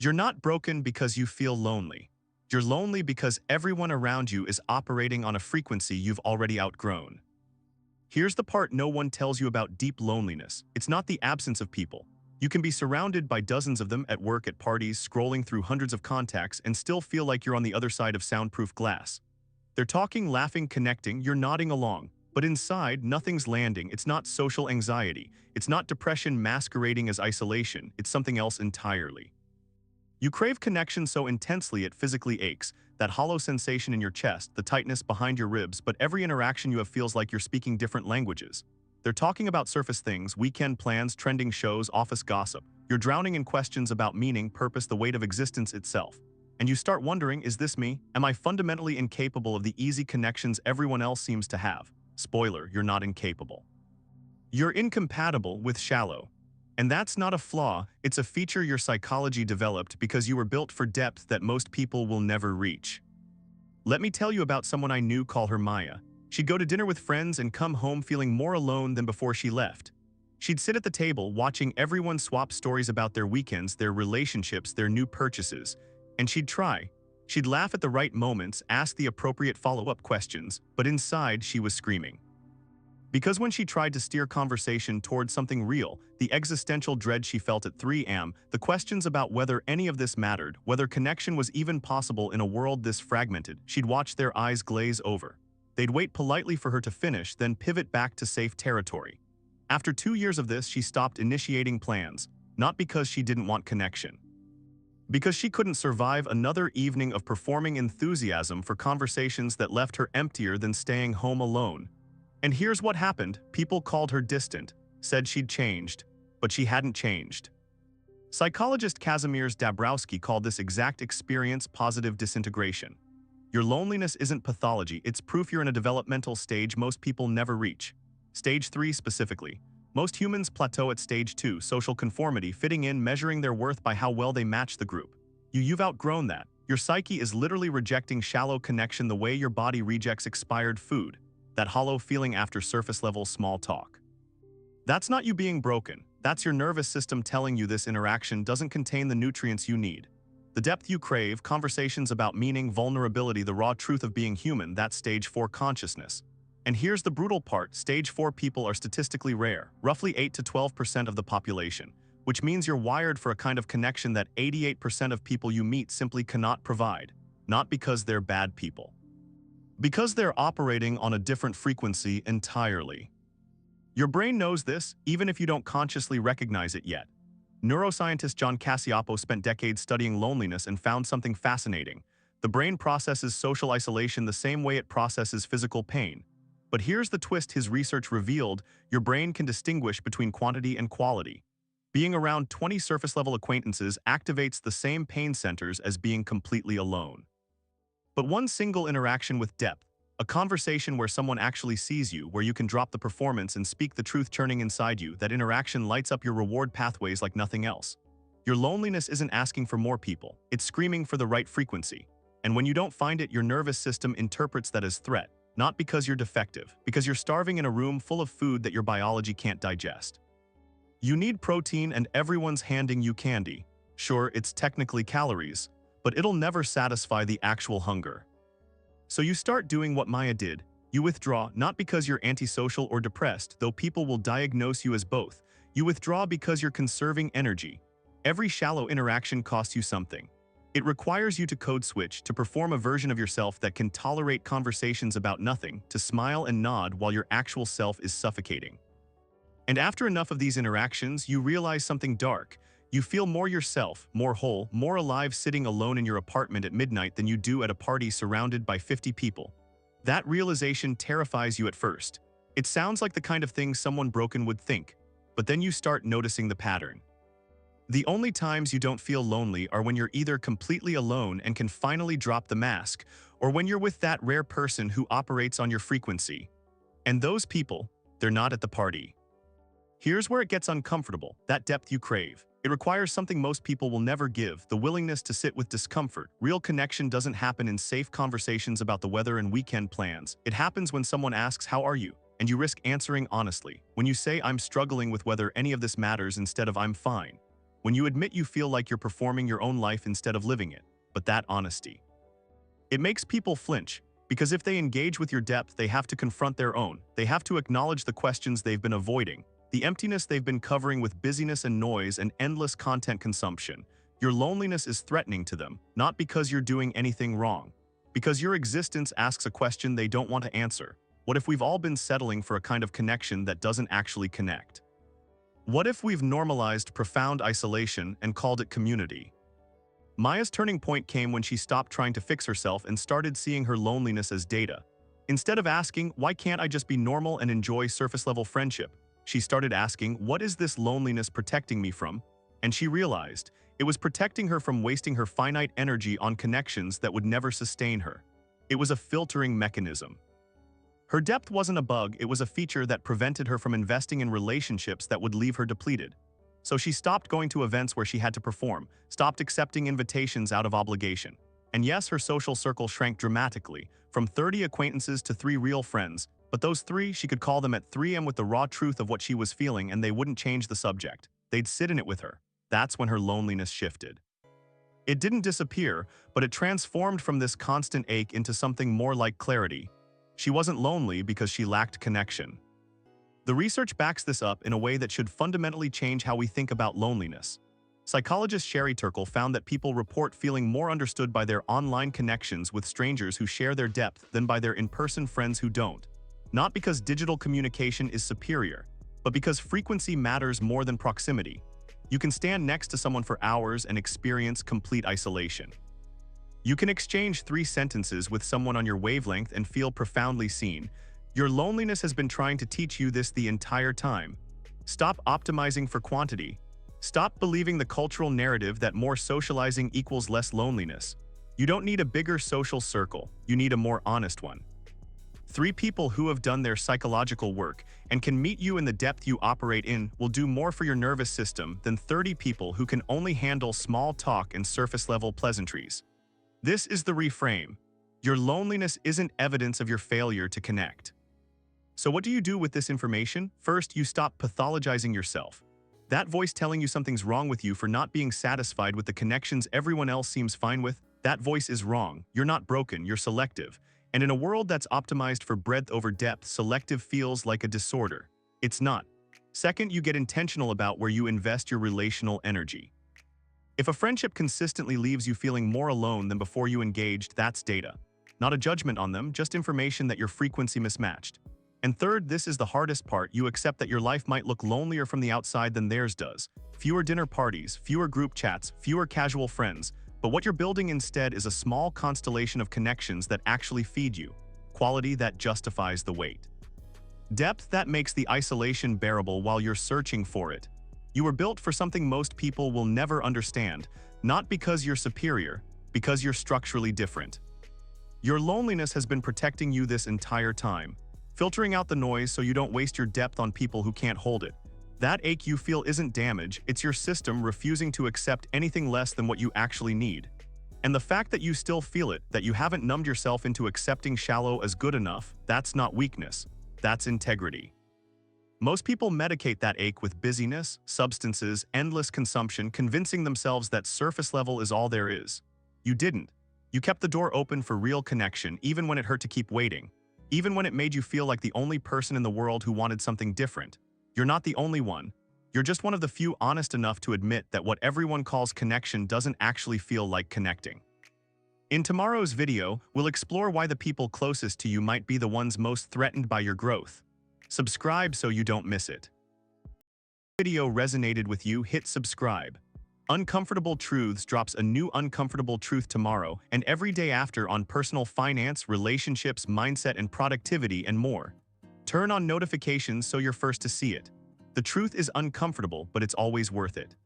You're not broken because you feel lonely. You're lonely because everyone around you is operating on a frequency you've already outgrown. Here's the part no one tells you about deep loneliness. It's not the absence of people. You can be surrounded by dozens of them at work, at parties, scrolling through hundreds of contacts, and still feel like you're on the other side of soundproof glass. They're talking, laughing, connecting, you're nodding along. But inside, nothing's landing. It's not social anxiety. It's not depression masquerading as isolation. It's something else entirely. You crave connection so intensely it physically aches, that hollow sensation in your chest, the tightness behind your ribs, but every interaction you have feels like you're speaking different languages. They're talking about surface things, weekend plans, trending shows, office gossip. You're drowning in questions about meaning, purpose, the weight of existence itself. And you start wondering, is this me? Am I fundamentally incapable of the easy connections everyone else seems to have? Spoiler, you're not incapable. You're incompatible with shallow. And that's not a flaw, it's a feature your psychology developed because you were built for depth that most people will never reach. Let me tell you about someone I knew. Call her Maya. She'd go to dinner with friends and come home feeling more alone than before she left. She'd sit at the table watching everyone swap stories about their weekends, their relationships, their new purchases. And she'd laugh at the right moments, ask the appropriate follow-up questions, but inside she was screaming. Because when she tried to steer conversation towards something real, the existential dread she felt at 3 a.m., the questions about whether any of this mattered, whether connection was even possible in a world this fragmented, she'd watch their eyes glaze over. They'd wait politely for her to finish, then pivot back to safe territory. After 2 years of this, she stopped initiating plans, not because she didn't want connection. Because she couldn't survive another evening of performing enthusiasm for conversations that left her emptier than staying home alone. And here's what happened. People called her distant, said she'd changed, but she hadn't changed. Psychologist Kazimierz Dabrowski called this exact experience positive disintegration. Your loneliness isn't pathology, it's proof you're in a developmental stage most people never reach. Stage 3 specifically. Most humans plateau at stage 2, social conformity, fitting in, measuring their worth by how well they match the group. You've outgrown that. Your psyche is literally rejecting shallow connection the way your body rejects expired food. That hollow feeling after surface-level small talk. That's not you being broken. That's your nervous system telling you this interaction doesn't contain the nutrients you need. The depth you crave, conversations about meaning, vulnerability, the raw truth of being human, that's stage 4 consciousness. And here's the brutal part, stage 4 people are statistically rare, roughly 8 to 12% of the population, which means you're wired for a kind of connection that 88% of people you meet simply cannot provide, not because they're bad people. Because they're operating on a different frequency entirely. Your brain knows this, even if you don't consciously recognize it yet. Neuroscientist John Cacioppo spent decades studying loneliness and found something fascinating. The brain processes social isolation the same way it processes physical pain. But here's the twist his research revealed: your brain can distinguish between quantity and quality. Being around 20 surface-level acquaintances activates the same pain centers as being completely alone. But one single interaction with depth, a conversation where someone actually sees you, where you can drop the performance and speak the truth churning inside you, that interaction lights up your reward pathways like nothing else. Your loneliness isn't asking for more people, it's screaming for the right frequency. And when you don't find it, your nervous system interprets that as threat, not because you're defective, because you're starving in a room full of food that your biology can't digest. You need protein and everyone's handing you candy. Sure, it's technically calories, but it'll never satisfy the actual hunger. So you start doing what Maya did. You withdraw, not because you're antisocial or depressed, though people will diagnose you as both. You withdraw because you're conserving energy. Every shallow interaction costs you something. It requires you to code switch, to perform a version of yourself that can tolerate conversations about nothing, to smile and nod while your actual self is suffocating. And after enough of these interactions, you realize something dark. You feel more yourself, more whole, more alive sitting alone in your apartment at midnight than you do at a party surrounded by 50 people. That realization terrifies you at first. It sounds like the kind of thing someone broken would think, but then you start noticing the pattern. The only times you don't feel lonely are when you're either completely alone and can finally drop the mask, or when you're with that rare person who operates on your frequency. And those people, they're not at the party. Here's where it gets uncomfortable, that depth you crave. It requires something most people will never give, the willingness to sit with discomfort. Real connection doesn't happen in safe conversations about the weather and weekend plans. It happens when someone asks, "How are you?" and you risk answering honestly. When you say, "I'm struggling with whether any of this matters," instead of "I'm fine." When you admit you feel like you're performing your own life instead of living it, but that honesty. It makes people flinch, because if they engage with your depth, they have to confront their own. They have to acknowledge the questions they've been avoiding, the emptiness they've been covering with busyness and noise and endless content consumption. Your loneliness is threatening to them, not because you're doing anything wrong, because your existence asks a question they don't want to answer. What if we've all been settling for a kind of connection that doesn't actually connect? What if we've normalized profound isolation and called it community? Maya's turning point came when she stopped trying to fix herself and started seeing her loneliness as data. Instead of asking, why can't I just be normal and enjoy surface-level friendship, she started asking, what is this loneliness protecting me from? And she realized, it was protecting her from wasting her finite energy on connections that would never sustain her. It was a filtering mechanism. Her depth wasn't a bug, it was a feature that prevented her from investing in relationships that would leave her depleted. So she stopped going to events where she had to perform, stopped accepting invitations out of obligation. And yes, her social circle shrank dramatically, from 30 acquaintances to 3 real friends, but those 3, she could call them at 3 a.m. with the raw truth of what she was feeling, and they wouldn't change the subject. They'd sit in it with her. That's when her loneliness shifted. It didn't disappear, but it transformed from this constant ache into something more like clarity. She wasn't lonely because she lacked connection. The research backs this up in a way that should fundamentally change how we think about loneliness. Psychologist Sherry Turkle found that people report feeling more understood by their online connections with strangers who share their depth than by their in-person friends who don't. Not because digital communication is superior, but because frequency matters more than proximity. You can stand next to someone for hours and experience complete isolation. You can exchange 3 sentences with someone on your wavelength and feel profoundly seen. Your loneliness has been trying to teach you this the entire time. Stop optimizing for quantity. Stop believing the cultural narrative that more socializing equals less loneliness. You don't need a bigger social circle, you need a more honest one. 3 people who have done their psychological work and can meet you in the depth you operate in will do more for your nervous system than 30 people who can only handle small talk and surface-level pleasantries. This is the reframe. Your loneliness isn't evidence of your failure to connect. So what do you do with this information? First, you stop pathologizing yourself. That voice telling you something's wrong with you for not being satisfied with the connections everyone else seems fine with, that voice is wrong. You're not broken, you're selective. And in a world that's optimized for breadth over depth, selective feels like a disorder. It's not. Second, you get intentional about where you invest your relational energy. If a friendship consistently leaves you feeling more alone than before you engaged, that's data. Not a judgment on them, just information that your frequency mismatched. And third, this is the hardest part, you accept that your life might look lonelier from the outside than theirs does. Fewer dinner parties, fewer group chats, fewer casual friends. But what you're building instead is a small constellation of connections that actually feed you. Quality that justifies the wait. Depth that makes the isolation bearable while you're searching for it. You were built for something most people will never understand, not because you're superior, because you're structurally different. Your loneliness has been protecting you this entire time, filtering out the noise so you don't waste your depth on people who can't hold it. That ache you feel isn't damage, it's your system refusing to accept anything less than what you actually need. And the fact that you still feel it, that you haven't numbed yourself into accepting shallow as good enough, that's not weakness, that's integrity. Most people medicate that ache with busyness, substances, endless consumption, convincing themselves that surface level is all there is. You didn't. You kept the door open for real connection, even when it hurt to keep waiting. Even when it made you feel like the only person in the world who wanted something different. You're not the only one. You're just one of the few honest enough to admit that what everyone calls connection doesn't actually feel like connecting. In tomorrow's video, we'll explore why the people closest to you might be the ones most threatened by your growth. Subscribe so you don't miss it. If the video resonated with you, hit subscribe. Uncomfortable Truths drops a new uncomfortable truth tomorrow and every day after on personal finance, relationships, mindset, and productivity, and more. Turn on notifications so you're first to see it. The truth is uncomfortable, but it's always worth it.